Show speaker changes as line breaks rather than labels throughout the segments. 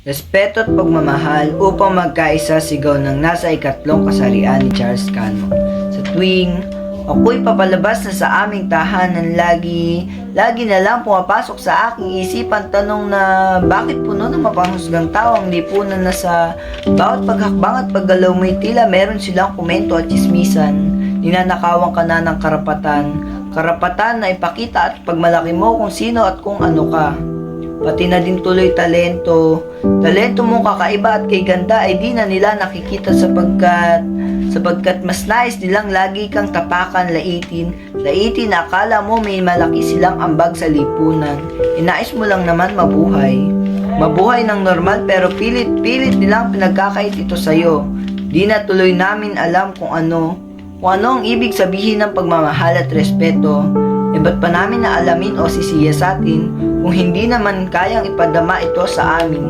respeto at pagmamahal upang magkaisa, sigaw ng nasa ikatlong kasarian ni Charles Cano. Sa tuwing ako'y papalabas na sa aming tahanan, lagi na lang pumapasok sa aking isipan tanong na bakit puno ng mapanghusgang tao ang lipunan na sa bawat paghakbang at paggalaw mo'y tila meron silang komento at chismisan. Ninanakawan ka na ng karapatan na ipakita at pagmalaki mo kung sino at kung ano ka. Pati na din tuloy talento mong kakaiba at kay ganda ay di na nila nakikita sapagkat mas nais nilang lagi kang tapakan, laitin na akala mo may malaki silang ambag sa lipunan. Inais mo lang naman mabuhay ng normal, pero pilit nilang pinagkakait ito sa'yo. Di na tuloy namin alam kung ano ang ibig sabihin ng pagmamahal at respeto. Ba't pa namin naalamin o sisiya sa atin kung hindi naman kayang ipadama ito sa amin?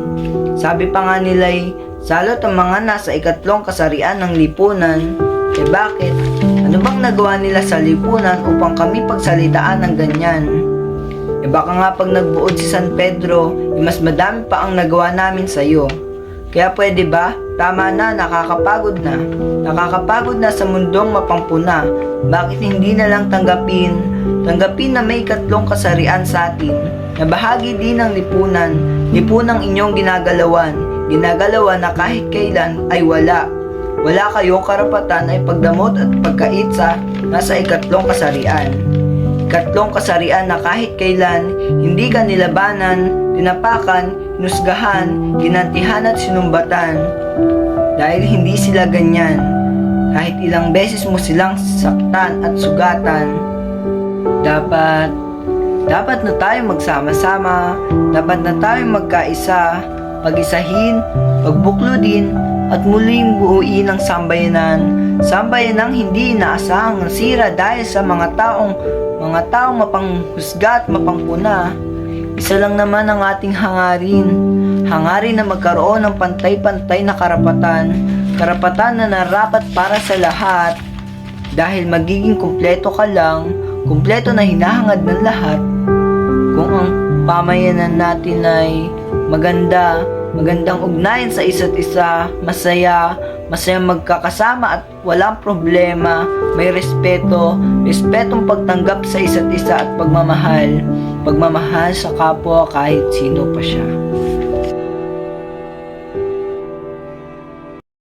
Sabi pa nga nila'y salot ang mga nasa ikatlong kasarian ng lipunan. Bakit? Ano bang nagawa nila sa lipunan upang kami pagsalitaan ng ganyan? Baka nga pag nagbuod si San Pedro, mas madami pa ang nagawa namin sa'yo. Kaya pwede ba? Tama na, nakakapagod na sa mundong mapampuna. Bakit hindi na lang tanggapin na may ikatlong kasarian sa atin, na bahagi din ng lipunang inyong ginagalawan na kahit kailan ay wala kayong karapatan ay pagdamot at pagkait sa nasa ikatlong kasarian. Ikatlong kasarian na kahit kailan hindi ka nilabanan, tinapakan, hinusgahan, ginantihan at sinumbatan. Dahil hindi sila ganyan. Kahit ilang beses mo silang saktan at sugatan, dapat na tayo magsama-sama, dapat na tayo magkaisa, pag-isahin, pagbuklodin, at muling buuin ang sambayanang hindi inaasahang nasira dahil sa mga taong mapanghusga at mapangpuna. Isa lang naman ang ating hangarin na magkaroon ng pantay-pantay na karapatan na narapat para sa lahat, dahil magiging kumpleto ka lang, kumpleto na hinahangad ng lahat kung ang pamayanan natin ay magandang ugnayan sa isa't isa, masaya magkakasama at walang problema, may respetong pagtanggap sa isa't isa at pagmamahal sa kapwa kahit sino pa siya.